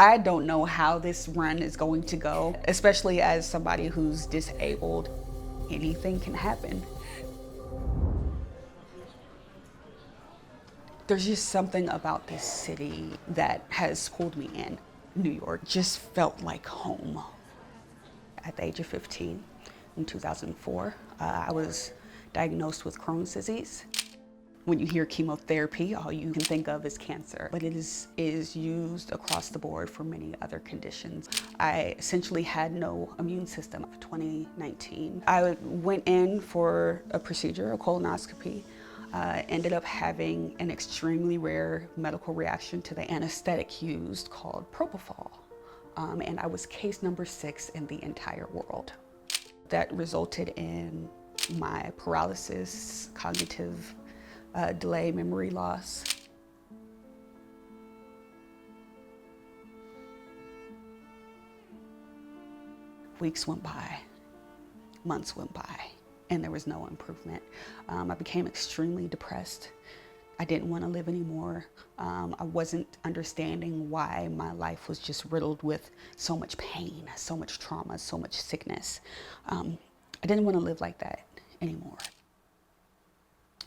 I don't know how this run is going to go, especially as somebody who's disabled. Anything can happen. There's just something about this city that has pulled me in. New York just felt like home. At the age of 15, in 2004, I was diagnosed with Crohn's disease. When you hear chemotherapy, all you can think of is cancer, but it is used across the board for many other conditions. I essentially had no immune system. 2019, I went in for a procedure, a colonoscopy. Ended up having an extremely rare medical reaction to the anesthetic used called propofol. And I was case number 6 in the entire world. That resulted in my paralysis, cognitive delay, memory loss. Weeks went by, months went by, and there was no improvement. I became extremely depressed. I didn't want to live anymore. I wasn't understanding why my life was just riddled with so much pain, so much trauma, so much sickness. I didn't want to live like that anymore.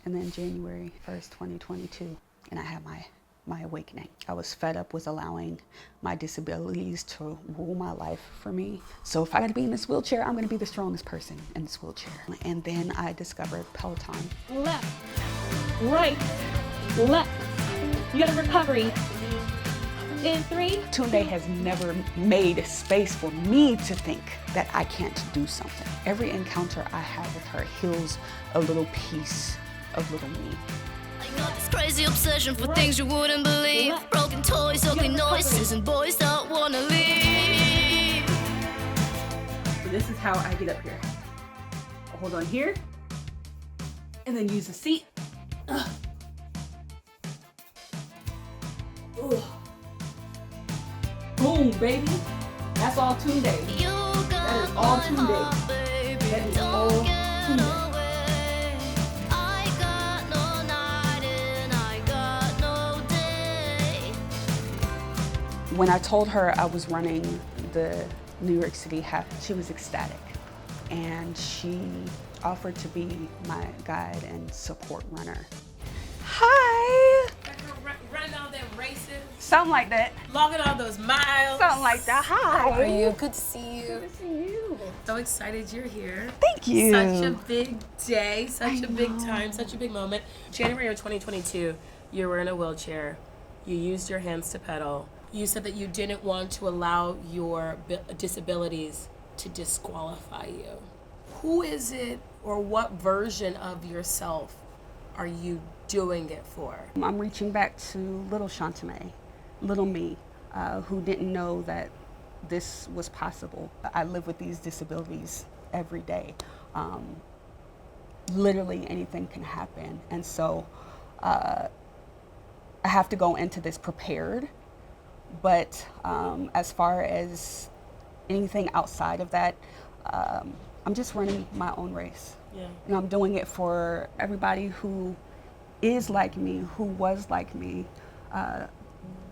And then January 1st, 2022, and I had my awakening. I was fed up with allowing my disabilities to rule my life for me. So if I gotta be in this wheelchair, I'm gonna be the strongest person in this wheelchair. And then I discovered Peloton. Left, right, left. You got a recovery. In 3. Tunde has never made space for me to think that I can't do something. Every encounter I have with her heals a little piece of little me. I got this crazy obsession for things you wouldn't believe. Broken toys, ugly noises, and boys that wanna leave. So this is how I get up here. I'll hold on here, and then use the seat. Boom, baby. That's all Tunde. That is all Tunde. That is all Tunde. When I told her I was running the New York City Half, she was ecstatic. And she offered to be my guide and support runner. Hi! Running all them races. Something like that. Logging all those miles. Something like that. Hi! How are you? Good to see you. Good to see you. So excited you're here. Thank you. Such a big day, such a big time, such a big moment. January of 2022, you were in a wheelchair. You used your hands to pedal. You said that you didn't want to allow your disabilities to disqualify you. Who is it, or what version of yourself are you doing it for? I'm reaching back to little Shaunta-Maé, little me, who didn't know that this was possible. I live with these disabilities every day. Literally anything can happen. And so I have to go into this prepared. But as far as anything outside of that, I'm just running my own race. Yeah. You know, I'm doing it for everybody who is like me, who was like me,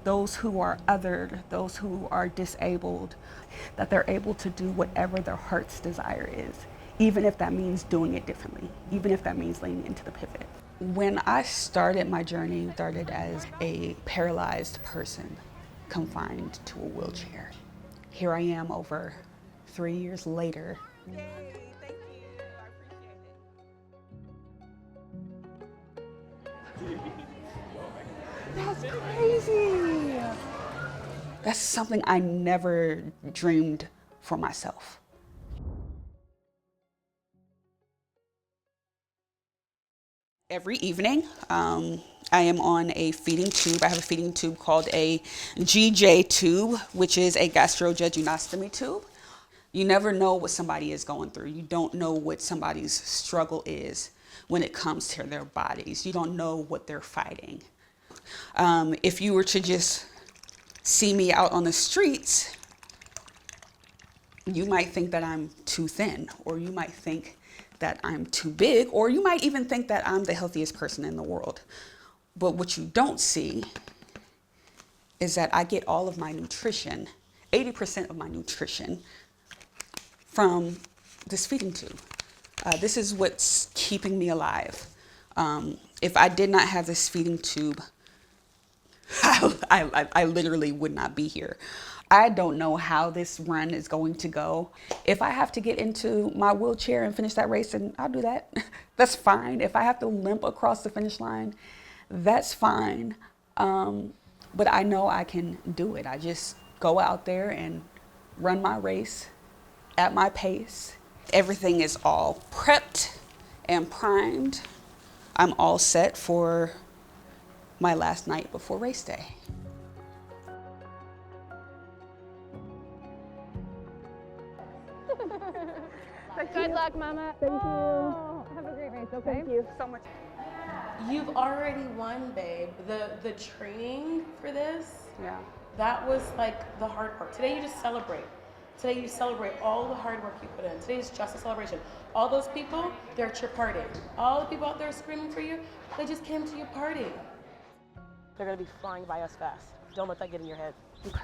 those who are othered, those who are disabled, that they're able to do whatever their heart's desire is, even if that means doing it differently, even if that means leaning into the pivot. When I started my journey, I started as a paralyzed person, confined to a wheelchair. Here I am over 3 years later. Yay, thank you. I appreciate it. That's crazy. That's something I never dreamed for myself. Every evening, I am on a feeding tube. I have a feeding tube called a GJ tube, which is a gastrojejunostomy tube. You never know what somebody is going through. You don't know what somebody's struggle is when it comes to their bodies. You don't know what they're fighting. If you were to just see me out on the streets, you might think that I'm too thin, or you might think that I'm too big, or you might even think that I'm the healthiest person in the world. But what you don't see is that I get all of my nutrition, 80% of my nutrition, from this feeding tube. This is what's keeping me alive. If I did not have this feeding tube, I literally would not be here. I don't know how this run is going to go. If I have to get into my wheelchair and finish that race, and I'll do that. That's fine. If I have to limp across the finish line, that's fine. But I know I can do it. I just go out there and run my race at my pace. Everything is all prepped and primed. I'm all set for my last night before race day. Good luck, Mama. Thank you. Have a great race, okay? Thank you so much. You've already won, babe. The training for this, Yeah. that was like the hard part. Today you just celebrate. Today you celebrate all the hard work you put in. Today is just a celebration. All those people, they're at your party. All the people out there screaming for you, they just came to your party. They're gonna be flying by us fast. Don't let that get in your head. Okay.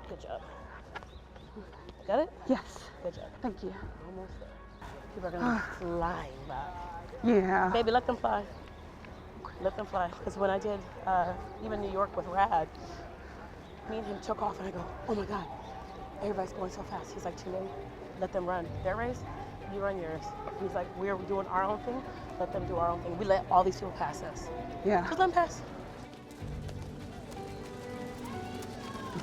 Good job. Got it? Yes. Good job. Thank you. Almost there. People are gonna be flying by. Yeah. Baby, let them fly. Let them fly. Because when I did even New York with Rad, me and him took off and I go, oh my God, everybody's going so fast. He's like, too late. Let them run their race. You run yours. He's like, we're doing our own thing. Let them do our own thing. We let all these people pass us. Yeah. Just let them pass.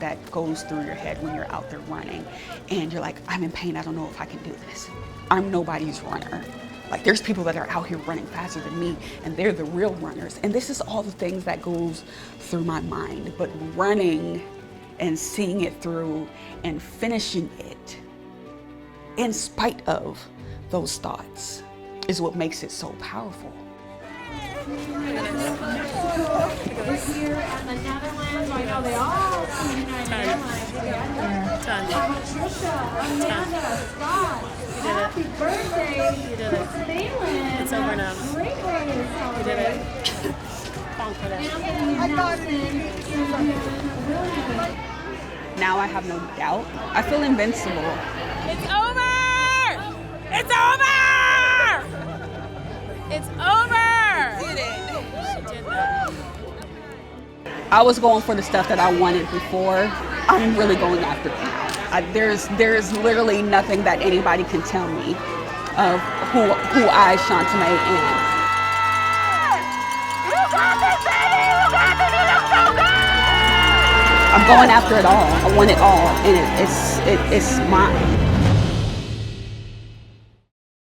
That goes through your head when you're out there running and you're like, I'm in pain, I don't know if I can do this. I'm nobody's runner. Like, there's people that are out here running faster than me and they're the real runners. And this is all the things that goes through my mind. But running and seeing it through and finishing it in spite of those thoughts is what makes it so powerful. This year at the Netherlands, I know they all see United Airlines together. Patricia, Amanda, Scott, happy birthday to Phelan. It's over now. Great way to celebrate. You I got it. Now I have no doubt. I feel invincible. It's over! It's over! It's over! She did it. She did that. I was going for the stuff that I wanted before. I'm really going after it now. There's literally nothing that anybody can tell me of who I, Shaunta-Maé, am. You got this, baby! You got this! You look so good! I'm going after it all. I want it all, and it's mine.